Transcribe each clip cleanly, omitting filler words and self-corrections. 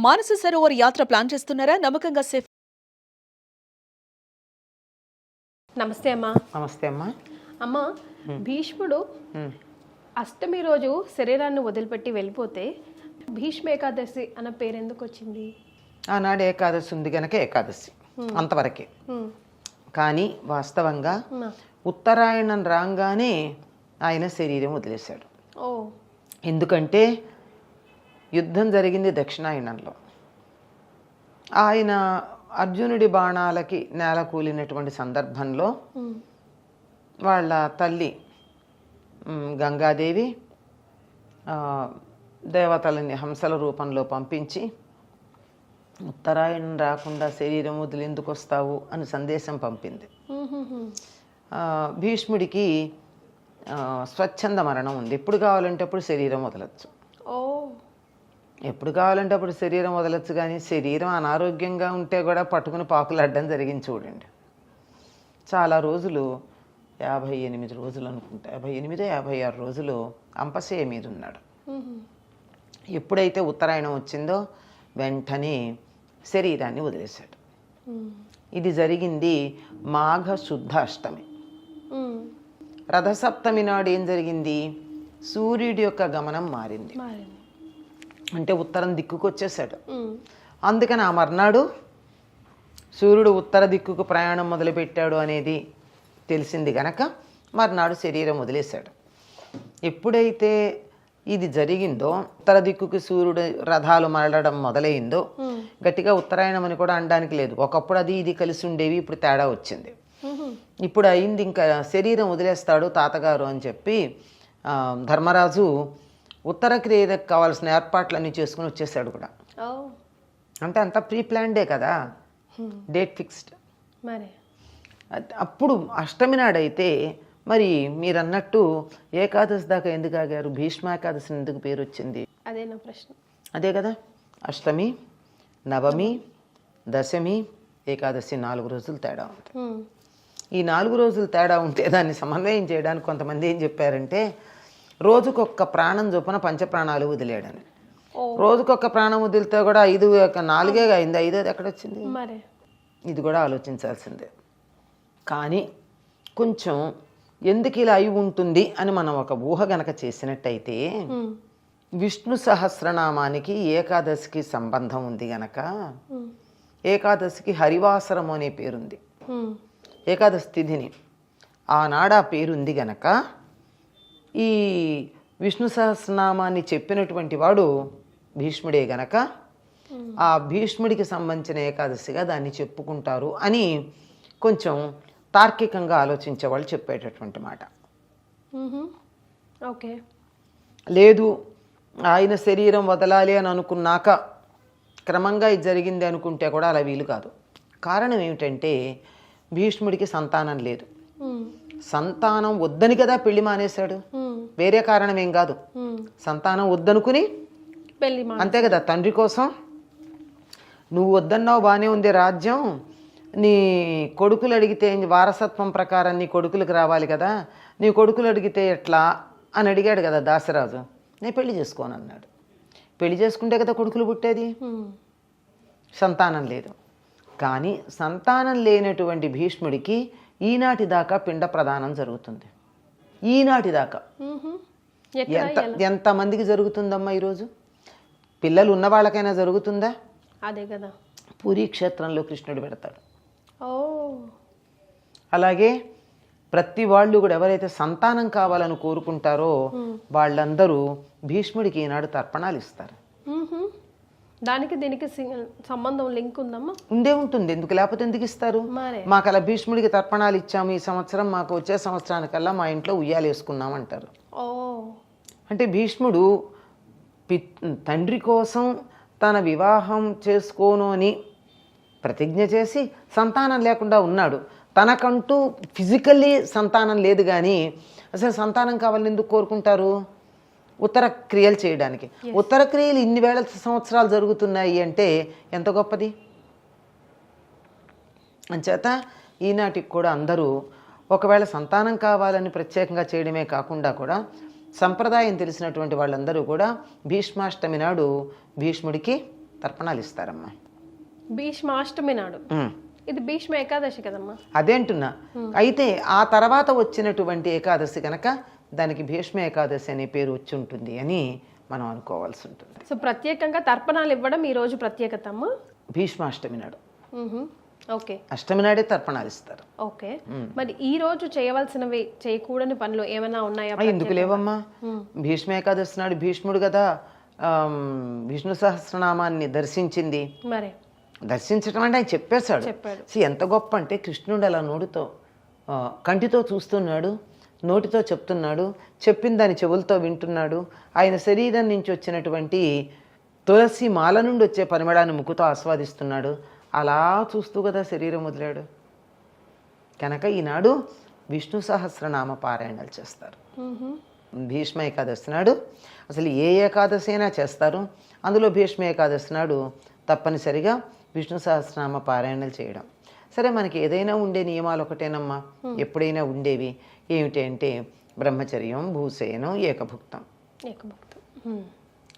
మానస సరోవర్ యాత్ర ప్లాన్ చేస్తున్నారా? నమ్మకంగా సేఫ్. నమస్తే అమ్మా. నమస్తే అమ్మా. అమ్మా, భీష్ముడు అష్టమి రోజు శరీరాన్ని వదిలిపెట్టి వెళ్ళిపోతే భీష్మ ఏకాదశి అన్న పేరు ఎందుకు వచ్చింది? ఆనాడు ఏకాదశి ఉంది కనుక ఏకాదశి అంతవరకే. కానీ వాస్తవంగా ఉత్తరాయణం రాగానే ఆయన శరీరం వదిలేశాడు. ఎందుకంటే యుద్ధం జరిగింది దక్షిణాయనంలో. ఆయన అర్జునుడి బాణాలకి నేల కూలినటువంటి సందర్భంలో వాళ్ళ తల్లి గంగాదేవి దేవతలని హంసల రూపంలో పంపించి ఉత్తరాయణం రాకుండా శరీరం వదిలి ఎందుకు వస్తావు అని సందేశం పంపింది. భీష్ముడికి స్వచ్ఛంద మరణం ఉంది. ఎప్పుడు కావాలంటే అప్పుడు శరీరం వదలచ్చు, ఎప్పుడు కావాలంటే అప్పుడు శరీరం వదలచ్చు. కానీ శరీరం అనారోగ్యంగా ఉంటే కూడా పట్టుకుని పాకులాడడం జరిగింది చూడండి. చాలా రోజులు 58 రోజులు అనుకుంటా, 56 రోజులు అంపశయ్య మీద ఉన్నాడు. ఎప్పుడైతే ఉత్తరాయణం వచ్చిందో వెంటనే శరీరాన్ని వదిలేశాడు. ఇది జరిగింది మాఘ శుద్ధ అష్టమి. రథసప్తమి నాడు ఏం జరిగింది? సూర్యుడి యొక్క గమనం మారింది, అంటే ఉత్తరం దిక్కుకు వచ్చేసాడు. అందుకని ఆ మర్నాడు సూర్యుడు ఉత్తర దిక్కుకు ప్రయాణం మొదలుపెట్టాడు అనేది తెలిసింది గనక మర్నాడు శరీరం వదిలేశాడు. ఎప్పుడైతే ఇది జరిగిందో, ఉత్తర దిక్కుకి సూర్యుడు రథాలు మరలడం మొదలైందో, గట్టిగా ఉత్తరాయణం అని కూడా అనడానికి లేదు. ఒకప్పుడు అది ఇది కలిసి ఉండేవి, ఇప్పుడు తేడా వచ్చింది. ఇప్పుడు అయింది, ఇంకా శరీరం వదిలేస్తాడు తాతగారు అని చెప్పి ధర్మరాజు ఉత్తర క్రియకు కావాల్సిన ఏర్పాట్లన్నీ చేసుకుని వచ్చేసాడు కూడా. అంటే అంతా ప్రీ ప్లాన్డే కదా, డేట్ ఫిక్స్డ్. అప్పుడు అష్టమి నాడైతే మరి మీరు అన్నట్టు ఏకాదశి దాకా ఎందుకు ఆగారు? భీష్మ ఏకాదశి ఎందుకు పేరు వచ్చింది? అదే నా ప్రశ్న. అదే కదా, అష్టమి, నవమి, దశమి, ఏకాదశి 4 రోజులు తేడా ఉంటుంది. ఈ 4 రోజులు తేడా ఉంటే దాన్ని సమన్వయం చేయడానికి కొంతమంది ఏం చెప్పారంటే, రోజుకొక్క ప్రాణం చొప్పున పంచప్రాణాలు వదిలేయడని. రోజుకొక్క ప్రాణం వదిలితే కూడా 4 అయింది, 5ది ఎక్కడొచ్చింది? ఇది కూడా ఆలోచించాల్సిందే. కానీ కొంచెం ఎందుకు ఇలా అయి ఉంటుంది అని మనం ఒక ఊహ గనక చేసినట్టయితే, విష్ణు సహస్రనామానికి ఏకాదశికి సంబంధం ఉంది గనక, ఏకాదశికి హరివాసరము అనే పేరుంది. ఏకాదశి తిథిని ఆనాడు ఆ పేరుంది గనక ఈ విష్ణు సహస్రనామాన్ని చెప్పినటువంటి వాడు భీష్ముడే గనక ఆ భీష్ముడికి సంబంధించిన ఏకాదశిగా దాన్ని చెప్పుకుంటారు అని కొంచెం తార్కికంగా ఆలోచించే వాళ్ళు చెప్పేటటువంటి మాట. ఓకే, లేదు ఆయన శరీరం వదలాలి అని అనుకున్నాక క్రమంగా ఇది జరిగింది అనుకుంటే కూడా అలా వీలు కాదు. కారణం ఏమిటంటే భీష్ముడికి సంతానం లేదు. సంతానం వద్దని కదా పెళ్లి మానేశాడు, వేరే కారణం ఏం కాదు. సంతానం వద్దనుకుని పెళ్లి, అంతే కదా. తండ్రి కోసం నువ్వు వద్దన్నావు, బాగానే ఉంది రాజ్యం, నీ కొడుకులు అడిగితే వారసత్వం ప్రకారం నీ కొడుకులకు రావాలి కదా, నీ కొడుకులు అడిగితే ఎట్లా అని అడిగాడు కదా దాసరాజు. నేను పెళ్లి చేసుకోను అన్నాడు. పెళ్లి చేసుకుంటే కదా కొడుకులు పుట్టేది. సంతానం లేదు. కానీ సంతానం లేనటువంటి భీష్ముడికి ఈనాటి దాకా పిండ ప్రదానం జరుగుతుంది. ఈనాటి దాకా ఎంతమందికి జరుగుతుందమ్మా ఈరోజు? పిల్లలు ఉన్న వాళ్ళకైనా జరుగుతుందా? అదే కదా, పూరీ క్షేత్రంలో కృష్ణుడు పెడతాడు. అలాగే ప్రతి వాళ్ళు కూడా ఎవరైతే సంతానం కావాలని కోరుకుంటారో వాళ్ళందరూ భీష్ముడికి ఈనాడు తర్పణాలు ఇస్తారు. దానికి దీనికి సంబంధం, లింక్ ఉందమ్మా? ఉండే ఉంటుంది, ఎందుకు లేకపోతే ఎందుకు ఇస్తారు? మాకు అలా భీష్ముడికి తర్పణాలు ఇచ్చాము ఈ సంవత్సరం, మాకు వచ్చే సంవత్సరానికల్లా మా ఇంట్లో ఉయ్యాలు వేసుకున్నాం అంటారు. అంటే భీష్ముడు తండ్రి కోసం తన వివాహం చేసుకోను అని ప్రతిజ్ఞ చేసి సంతానం లేకుండా ఉన్నాడు. తనకంటూ ఫిజికల్లీ సంతానం లేదు, కానీ అసలు సంతానం కావాలని ఎందుకు కోరుకుంటారు? ఉత్తర క్రియలు చేయడానికి. ఉత్తర క్రియలు ఇన్ని వేల సంవత్సరాలు జరుగుతున్నాయి అంటే ఎంత గొప్పది. అంచేత ఈనాటికి కూడా అందరూ ఒకవేళ సంతానం కావాలని ప్రత్యేకంగా చేయడమే కాకుండా కూడా సంప్రదాయం తెలిసినటువంటి వాళ్ళందరూ కూడా భీష్మాష్టమి నాడు భీష్ముడికి తర్పణాలు ఇస్తారమ్మా. భీష్మాష్టమి నాడు. ఉమ్. ఇది భీష్మ ఏకాదశి కదమ్మా. అదేంటున్నా. అయితే ఆ తర్వాత వచ్చినటువంటి ఏకాదశి కనుక దానికి భీష్మ ఏకాదశి అనే పేరు వచ్చి ఉంటుంది అని మనం అనుకోవాల్సి ఉంటుంది. సో ప్రత్యేకంగా తర్పణాలు ఇవ్వడం ఈ రోజు ప్రత్యేకత అమ్మా. భీష్మాష్టమి నాడు. ఓకే. అష్టమి నాడే తర్పణాలు ఇస్తారు. ఓకే. మరి ఈ రోజు చేయవలసినవి చేయకూడని పనులు ఏమైనా ఉన్నాయా? ఎందుకు లేవమ్మా? భీష్మ ఏకాదశి నాడు భీష్ముడు కదా విష్ణు సహస్రనామాన్ని దర్శించింది. మరి దర్శించడం అంటే ఆయన చెప్పేశాడు. ఎంత గొప్ప అంటే కృష్ణుడు అలా నోటితో కంటితో చూస్తున్నాడు, నోటితో చెప్తున్నాడు, చెప్పిన దాని చెవులతో వింటున్నాడు. ఆయన శరీరం నుంచి వచ్చినటువంటి తులసి మాల నుండి వచ్చే పరిమళాన్ని ముక్కుతో ఆస్వాదిస్తున్నాడు. అలా చూస్తూ కదా శరీరం వదిలాడు. కనుక ఈనాడు విష్ణు సహస్రనామ పారాయణాలు చేస్తారు. భీష్మ ఏకాదశి నాడు అసలు ఏ ఏకాదశి అయినా చేస్తారు. అందులో భీష్మ ఏకాదశి నాడు తప్పనిసరిగా విష్ణు సహస్రనామ పారాయణాలు చేయడం. సరే, మనకి ఏదైనా ఉండే నియమాలు ఒకటేనమ్మా, ఎప్పుడైనా ఉండేవి. ఏమిటి అంటే బ్రహ్మచర్యం, భూసేనం, ఏకభుక్తం.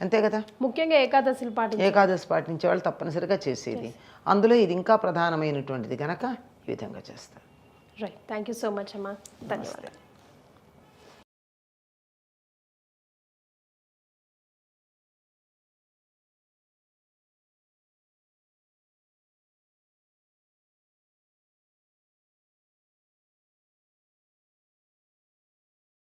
అంతే కదా. ముఖ్యంగా ఏకాదశి పాటించే వాళ్ళు తప్పనిసరిగా చేసేది. అందులో ఇది ఇంకా ప్రధానమైనటువంటిది కనుక ఈ విధంగా చేస్తారు. Right. Thank you so much అమ్మా. ధన్యవాదాలు.